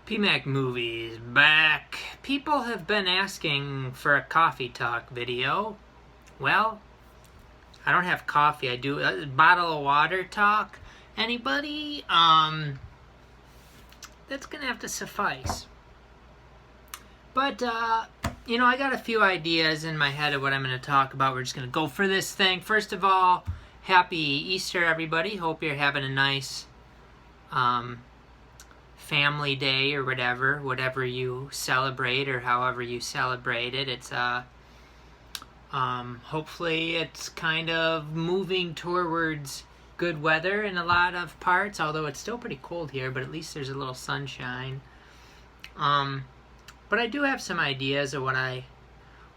PMAC Movies back. People have been asking for a coffee talk video. Well, I don't have coffee. I do a bottle of water talk. Anybody? That's gonna have to suffice. But, I got a few ideas in my head of what I'm going to talk about. We're just going to go for this thing. First of all, happy Easter, everybody. Hope you're having a nice family day or whatever you celebrate or however you celebrate it. It's, hopefully it's kind of moving towards good weather in a lot of parts, although it's still pretty cold here, but at least there's a little sunshine. But I do have some ideas of what I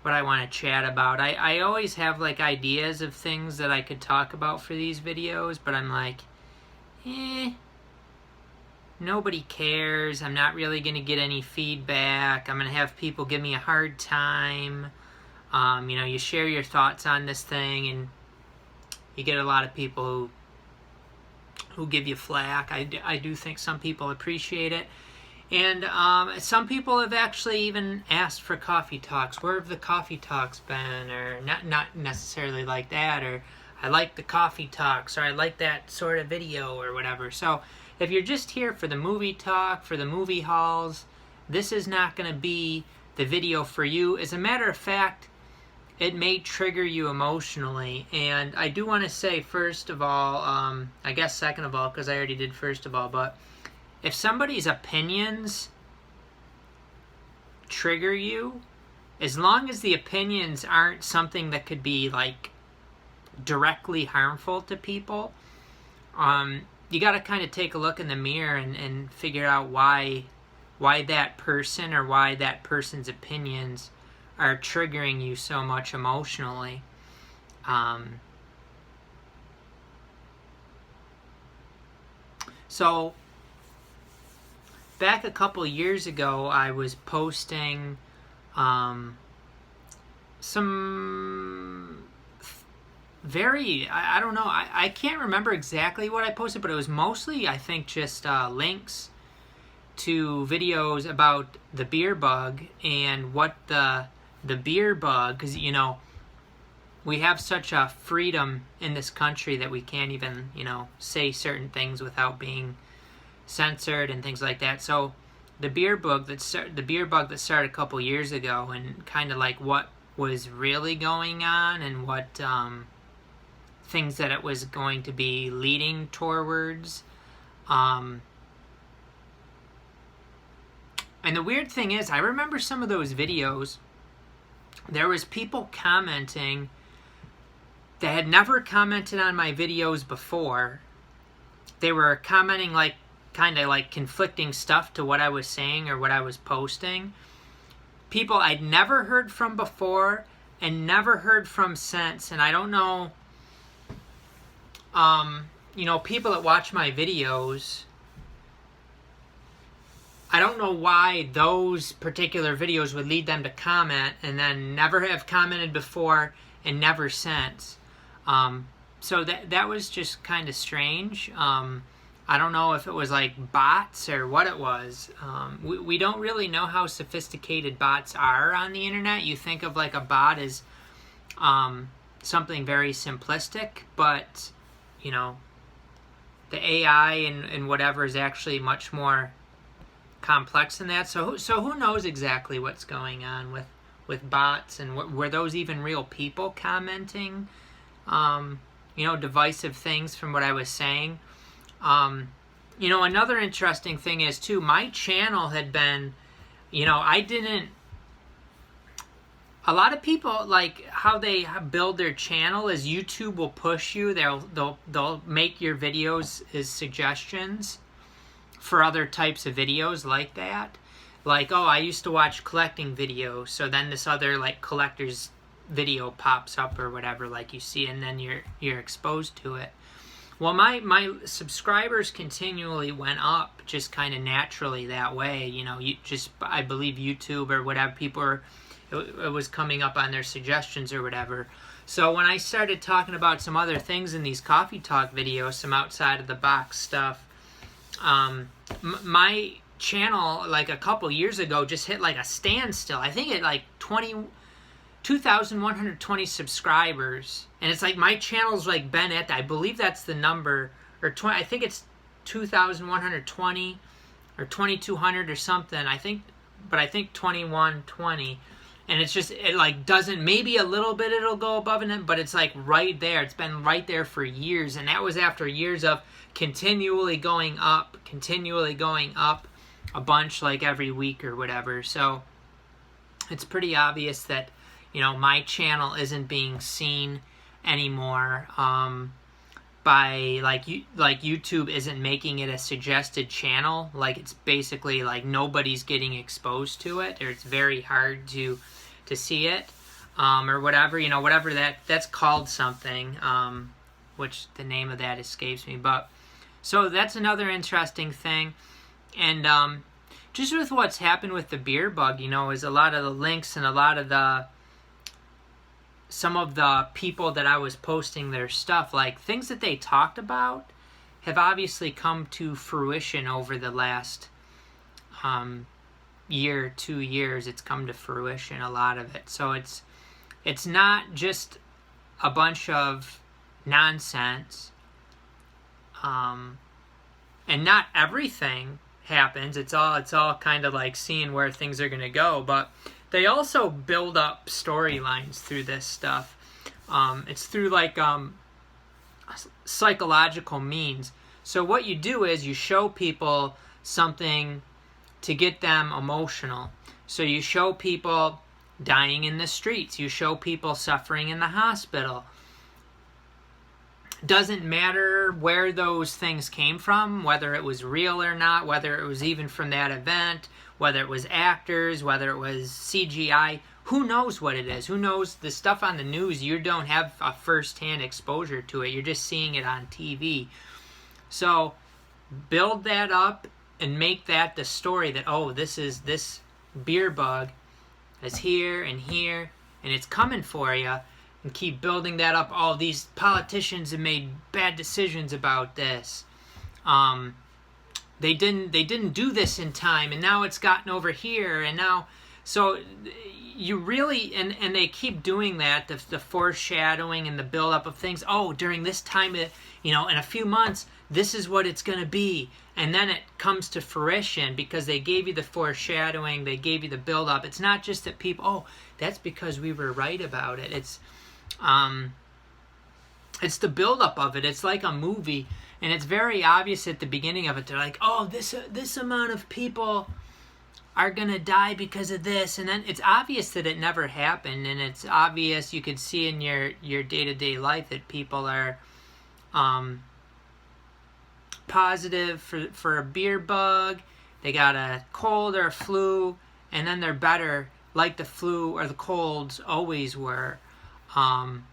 want to chat about. I always have like ideas of things that I could talk about for these videos, but I'm like, nobody cares. I'm not really going to get any feedback. I'm going to have people give me a hard time. You share your thoughts on this thing and you get a lot of people who give you flack. I do think some people appreciate it. And some people have actually even asked for coffee talks. Where have the coffee talks been? Or not necessarily like that. Or I like the coffee talks. Or I like that sort of video or whatever. So if you're just here for the movie talk, for the movie hauls, this is not going to be the video for you. As a matter of fact, it may trigger you emotionally. And I do want to say, first of all, I guess second of all, because I already did first of all, but if somebody's opinions trigger you, as long as the opinions aren't something that could be like directly harmful to people, you got to kind of take a look in the mirror and figure out why that person or why that person's opinions are triggering you so much emotionally. So back a couple years ago, I was posting some very, I don't know, I can't remember exactly what I posted, but it was mostly, I think, just links to videos about the beer bug and what the beer bug, because, we have such a freedom in this country that we can't even, say certain things without being censored and things like that. So the beer bug that started a couple years ago, and kind of like what was really going on and what things that it was going to be leading towards. And the weird thing is, I remember some of those videos, there was people commenting that had never commented on my videos before. They were commenting like kind of like conflicting stuff to what I was saying or what I was posting. People I'd never heard from before and never heard from since. And I don't know, people that watch my videos, I don't know why those particular videos would lead them to comment and then never have commented before and never since. So that was just kind of strange. I don't know if it was like bots or what it was. We don't really know how sophisticated bots are on the internet. You think of like a bot as something very simplistic, but the AI and whatever is actually much more complex than that. So who knows exactly what's going on with bots, and were those even real people commenting divisive things from what I was saying? Another interesting thing is too, my channel had been, a lot of people, like how they build their channel is YouTube will push you. They'll make your videos as suggestions for other types of videos like that. Like, I used to watch collecting videos, so then this other like collector's video pops up or whatever, like you see, and then you're exposed to it. Well, my subscribers continually went up just kind of naturally that way. I believe YouTube or whatever, it was coming up on their suggestions or whatever. So when I started talking about some other things in these coffee talk videos, some outside of the box stuff, my channel like a couple years ago just hit like a standstill. I think it like 2,120 subscribers, and it's like my channel's like been at, I believe that's the number, or 20, I think it's 2,120 or 2,200 or something. I think 2,120, and it's just, it like doesn't, maybe a little bit it'll go above it, but it's like right there. It's been right there for years, and that was after years of continually going up a bunch, like every week or whatever. So it's pretty obvious that, you know, my channel isn't being seen anymore, by like YouTube isn't making it a suggested channel. Like, it's basically like nobody's getting exposed to it, or it's very hard to see it, or whatever, you know, whatever that's called something, which the name of that escapes me. But so that's another interesting thing. And just with what's happened with the beer bug, you know, is a lot of the links and a lot of some of the people that I was posting their stuff, like things that they talked about, have obviously come to fruition over the last year, 2 years. It's come to fruition, a lot of it. So it's not just a bunch of nonsense, and not everything happens. It's all kind of like seeing where things are going to go, but they also build up storylines through this stuff. It's through like psychological means. So what you do is you show people something to get them emotional. So you show people dying in the streets. You show people suffering in the hospital. Doesn't matter where those things came from, whether it was real or not, whether it was even from that event, whether it was actors, whether it was CGI. Who knows what it is? Who knows? The stuff on the news, you don't have a first-hand exposure to it. You're just seeing it on TV. So build that up and make that the story that, oh, this beer bug is here, and it's coming for you. And keep building that up. Oh, these politicians have made bad decisions about this. They didn't do this in time, and now it's gotten over here, and now, so you really, and they keep doing that, the foreshadowing and the build-up of things. Oh, during this time, you know, in a few months, this is what it's going to be. And then it comes to fruition because they gave you the foreshadowing, they gave you the build-up. It's not just that people, oh, that's because we were right about it. It's the build-up of it. It's like a movie, and it's very obvious at the beginning of it. They're like, oh, this amount of people are going to die because of this. And then it's obvious that it never happened, and it's obvious, you could see in your day-to-day life that people are positive for a beer bug. They got a cold or a flu, and then they're better, like the flu or the colds always were. And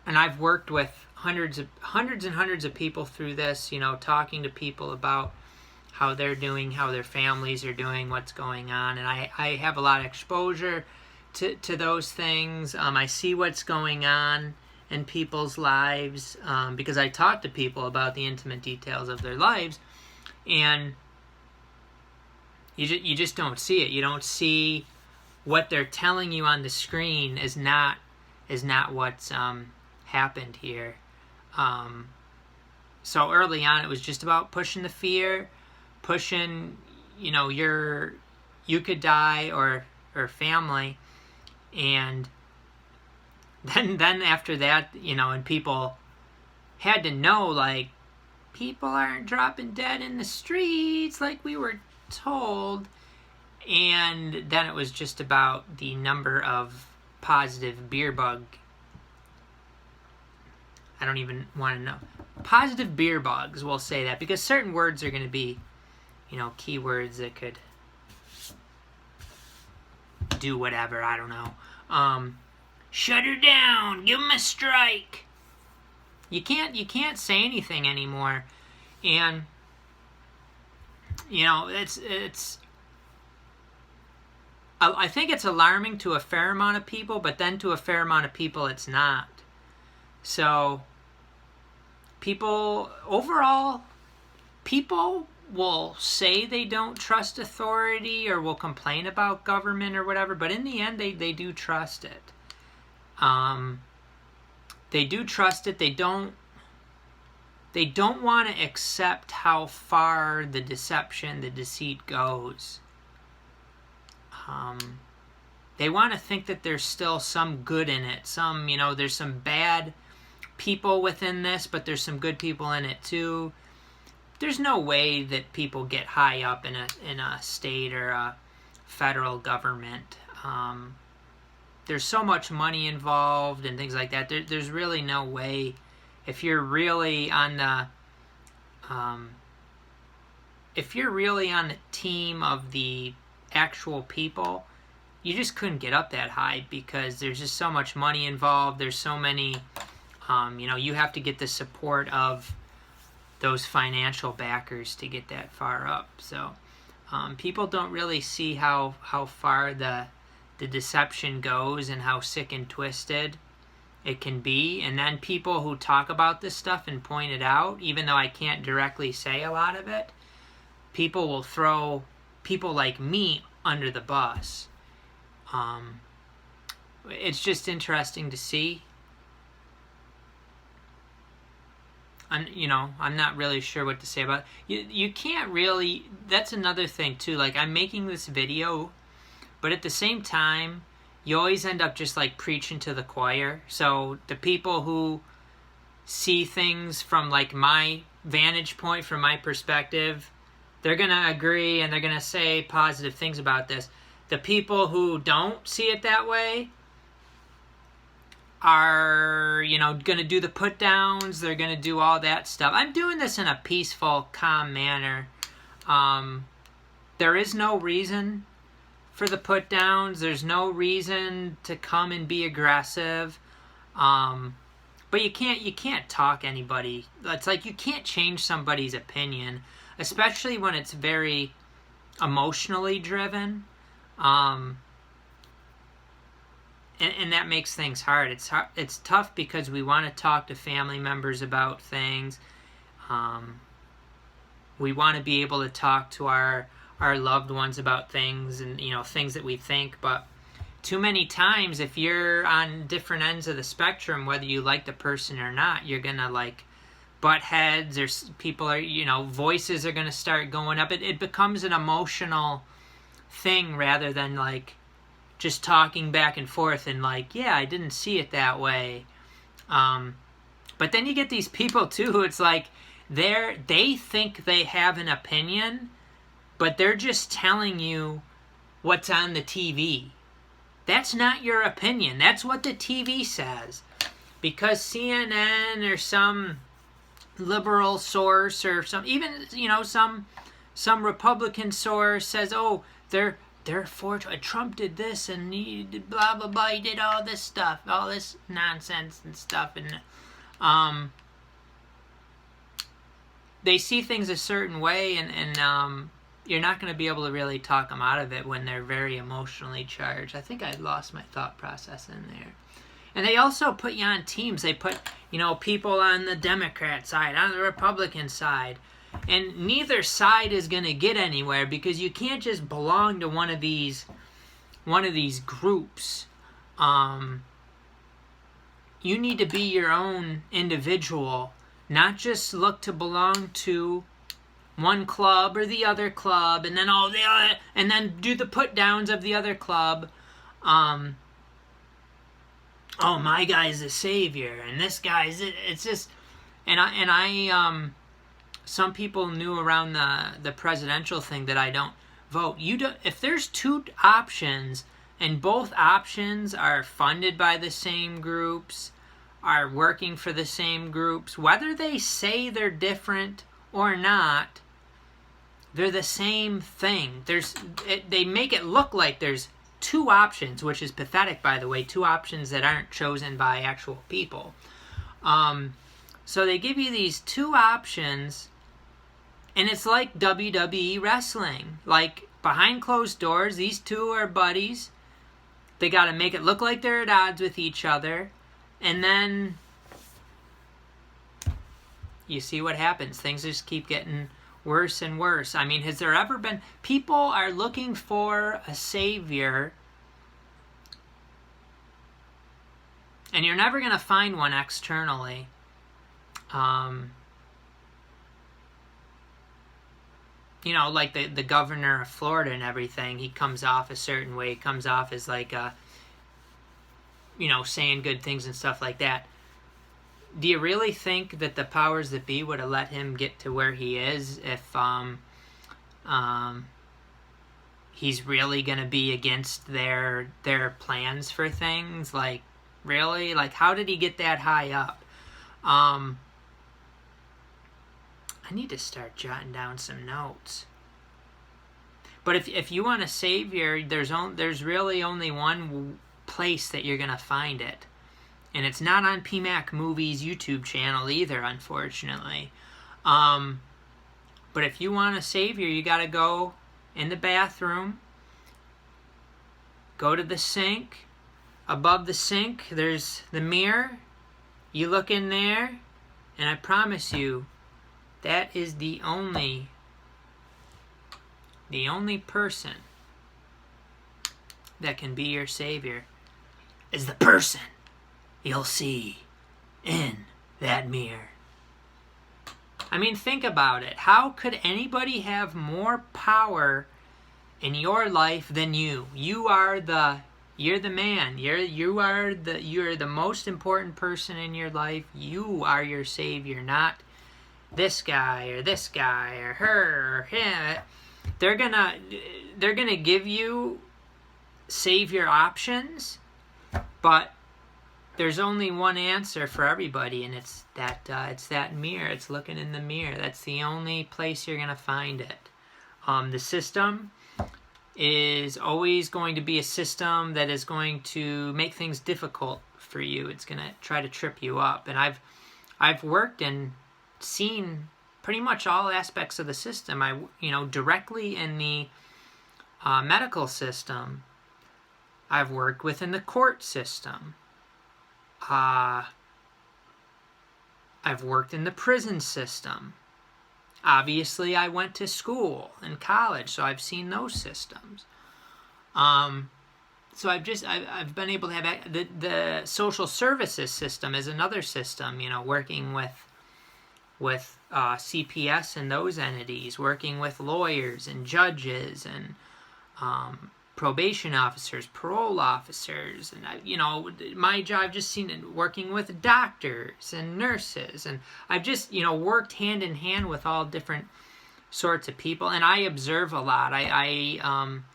I've worked with hundreds and hundreds of people through this, you know, talking to people about how they're doing, how their families are doing, what's going on. And I have a lot of exposure to those things. I see what's going on in people's lives, because I talk to people about the intimate details of their lives, and you just don't see it. You don't see what they're telling you on the screen is not what's happened here. So early on, it was just about pushing the fear, pushing, you know, you could die or family, and then after that, you know, and people had to know, like, people aren't dropping dead in the streets like we were told. And then it was just about the number of positive beer bug, I don't even want to know, positive beer bugs, we'll say that, because certain words are going to be, you know, keywords that could do whatever, I don't know. Shut her down, give him a strike. You can't say anything anymore. And, you know, it's I think it's alarming to a fair amount of people, but then to a fair amount of people it's not. So, overall, people will say they don't trust authority or will complain about government or whatever, but in the end they do trust it. They do trust it. They don't want to accept how far the deception, the deceit goes. They want to think that there's still some good in it. There's some bad people within this, but there's some good people in it too. There's no way that people get high up in a state or a federal government. There's so much money involved and things like that. There's really no way. If you're really on the team of the actual people, you just couldn't get up that high because there's just so much money involved. There's so many, you have to get the support of those financial backers to get that far up. So people don't really see how far the deception goes and how sick and twisted it can be. And then people who talk about this stuff and point it out, even though I can't directly say a lot of it, people will throw people like me under the bus. It's just interesting to see. I'm not really sure what to say about it. You can't really, that's another thing too. Like, I'm making this video, but at the same time, you always end up just like preaching to the choir. So the people who see things from like my vantage point, from my perspective, they're going to agree and they're going to say positive things about this. The people who don't see it that way are, going to do the put downs. They're going to do all that stuff. I'm doing this in a peaceful, calm manner. There is no reason for the put downs. There's no reason to come and be aggressive. But you can't talk anybody. It's like you can't change somebody's opinion, especially when it's very emotionally driven. And that makes things hard. It's tough because we want to talk to family members about things. We want to be able to talk to our loved ones about things and, things that we think. But too many times, if you're on different ends of the spectrum, whether you like the person or not, you're going to butt heads, or people are, voices are going to start going up. It becomes an emotional thing rather than just talking back and forth and yeah, I didn't see it that way. But then you get these people too who it's like they think they have an opinion, but they're just telling you what's on the TV. That's not your opinion. That's what the TV says. Because CNN or some liberal source or some Republican source says, oh, they're for Trump did this and he did blah blah blah, he did all this stuff, all this nonsense and stuff, and they see things a certain way, and you're not going to be able to really talk them out of it when they're very emotionally charged. I think I lost my thought process in there. And they also put you on teams. They put people on the Democrat side, on the Republican side. And neither side is going to get anywhere because you can't just belong to one of these groups. You need to be your own individual, not just look to belong to one club or the other club, and then and then do the put downs of the other club. Oh, my guy's the savior, and this guy's it's just, and I some people knew around the presidential thing that I don't vote. If there's two options and both options are funded by the same groups, are working for the same groups, whether they say they're different or not, they're the same thing. They make it look like there's two options, which is pathetic, by the way, two options that aren't chosen by actual people. So they give you these two options, and it's like WWE Wrestling. Like, behind closed doors, these two are buddies. They got to make it look like they're at odds with each other. And then you see what happens. Things just keep getting worse and worse. I mean, has there ever been... People are looking for a savior, and you're never going to find one externally. You know, like the governor of Florida and everything, he comes off a certain way. He comes off as like, you know, saying good things and stuff like that. Do you really think that the powers that be would have let him get to where he is if he's really going to be against their plans for things? Like, really? Like, how did he get that high up? I need to start jotting down some notes. But if you want a savior, there's really only one place that you're going to find it. And it's not on PMAC Movies YouTube channel either, unfortunately. But if you want a savior, you got to go in the bathroom, go to the sink. Above the sink, there's the mirror. You look in there, and I promise you, that is the only person that can be your savior, is the person you'll see in that mirror. I mean, think about it. How could anybody have more power in your life than you? You're the man. You're the most important person in your life. You are your savior, not this guy or her or him. They're gonna give you savior options, but there's only one answer for everybody, and it's that mirror. It's looking in the mirror. That's the only place you're gonna find it. The system is always going to be a system that is going to make things difficult for you. It's gonna try to trip you up. And I've worked and seen pretty much all aspects of the system. Directly in the medical system. I've worked within the court system. I've worked in the prison system. Obviously, I went to school and college, so I've seen those systems. So I've been able to have the social services system is another system. Working with CPS and those entities, working with lawyers and judges and probation officers, parole officers, and my job, I've just seen it working with doctors and nurses, and I've just worked hand in hand with all different sorts of people, and I observe a lot. I am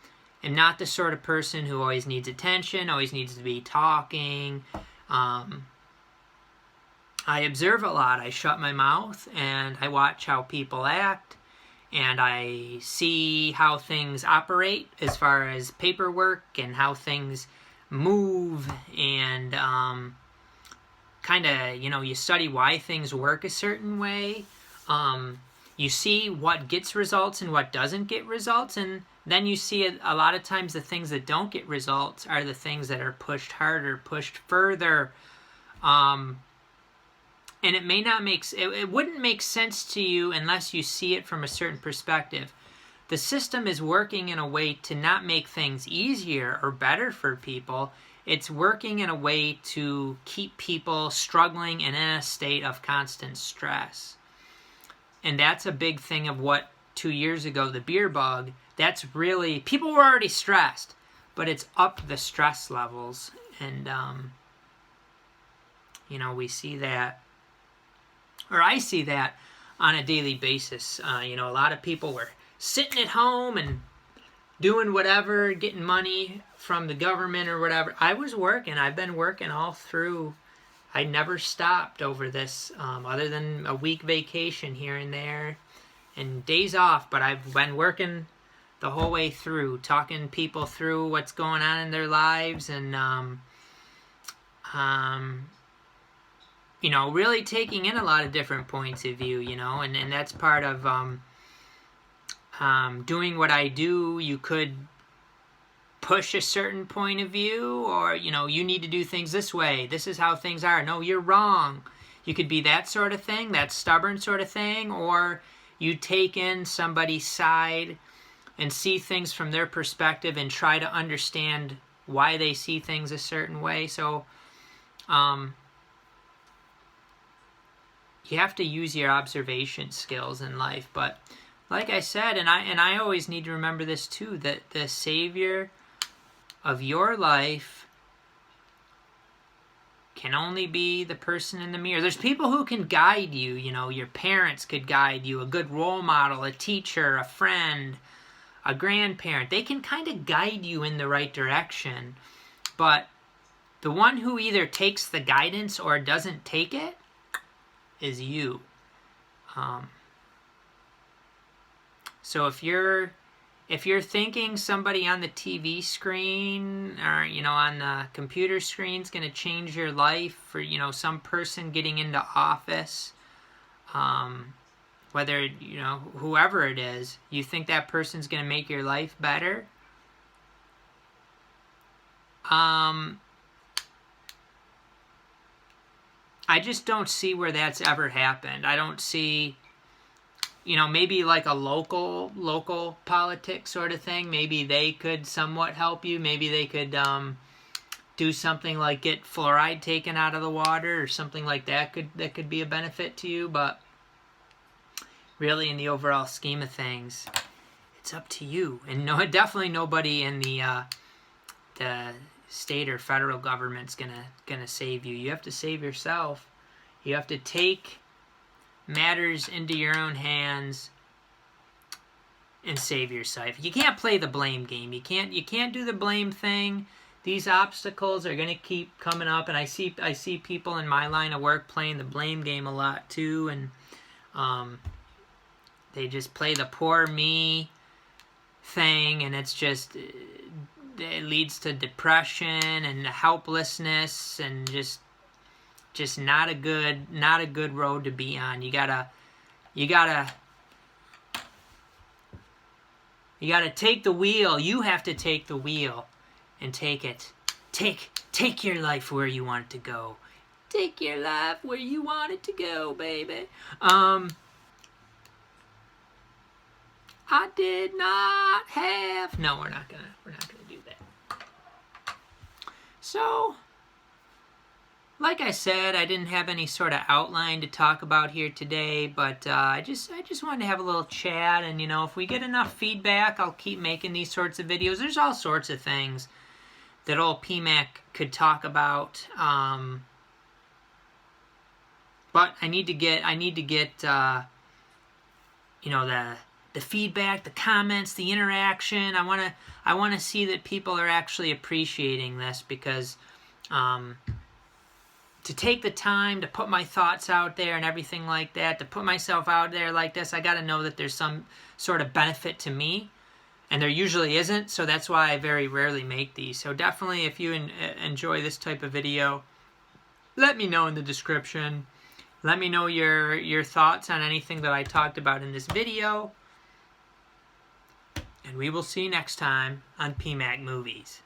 not the sort of person who always needs attention, always needs to be talking. I observe a lot. I shut my mouth and I watch how people act, and I see how things operate as far as paperwork and how things move, and kind of, you study why things work a certain way. You see what gets results and what doesn't get results, and then you see a lot of times the things that don't get results are the things that are pushed harder, pushed further. And it wouldn't make sense to you unless you see it from a certain perspective. The system is working in a way to not make things easier or better for people. It's working in a way to keep people struggling and in a state of constant stress. And that's a big thing of what 2 years ago, the beer bug, that's really, people were already stressed, but it's up the stress levels. And, we see that. Or I see that on a daily basis. A lot of people were sitting at home and doing whatever, getting money from the government or whatever. I was working. I've been working all through. I never stopped over this, other than a week vacation here and there and days off. But I've been working the whole way through, talking people through what's going on in their lives, and really taking in a lot of different points of view, and that's part of doing what I do. You could push a certain point of view, or, you need to do things this way. This is how things are. No, you're wrong. You could be that sort of thing, that stubborn sort of thing, or you take in somebody's side and see things from their perspective and try to understand why they see things a certain way. So you have to use your observation skills in life. But like I said, and I always need to remember this too, that the savior of your life can only be the person in the mirror. There's people who can guide you, you know, your parents could guide you, a good role model, a teacher, a friend, a grandparent. They can kind of guide you in the right direction. But the one who either takes the guidance or doesn't take it is you. So if you're thinking somebody on the TV screen or, you know, on the computer screen is going to change your life, or, you know, some person getting into office, whether, you know, whoever it is, you think that person's going to make your life better, I just don't see where that's ever happened. I don't see, you know, maybe like a local politics sort of thing. Maybe they could somewhat help you. Maybe they could do something like get fluoride taken out of the water or something like that. Could be a benefit to you. But really, in the overall scheme of things, it's up to you. And no, definitely nobody in the state or federal government's gonna save you. You have to save yourself. You have to take matters into your own hands and save yourself. You can't play the blame game. You can't do the blame thing. These obstacles are gonna keep coming up, and I see people in my line of work playing the blame game a lot too, and they just play the poor me thing, and it's just, it leads to depression and helplessness and just not a good road to be on. You gotta take the wheel. You have to take the wheel and take it. Take your life where you want it to go. Take your life where you want it to go, baby. I did not have. No, we're not gonna do that. So, like I said, I didn't have any sort of outline to talk about here today, but I just wanted to have a little chat, and, you know, if we get enough feedback, I'll keep making these sorts of videos. There's all sorts of things that old PMAC could talk about, but I need to get you know, the feedback, the comments, the interaction. I want to see that people are actually appreciating this, because to take the time to put my thoughts out there and everything like that, to put myself out there like this, I got to know that there's some sort of benefit to me, and there usually isn't, so that's why I very rarely make these. So definitely, if you enjoy this type of video, let me know in the description. Let me know your thoughts on anything that I talked about in this video. And we will see you next time on PMAC Movies.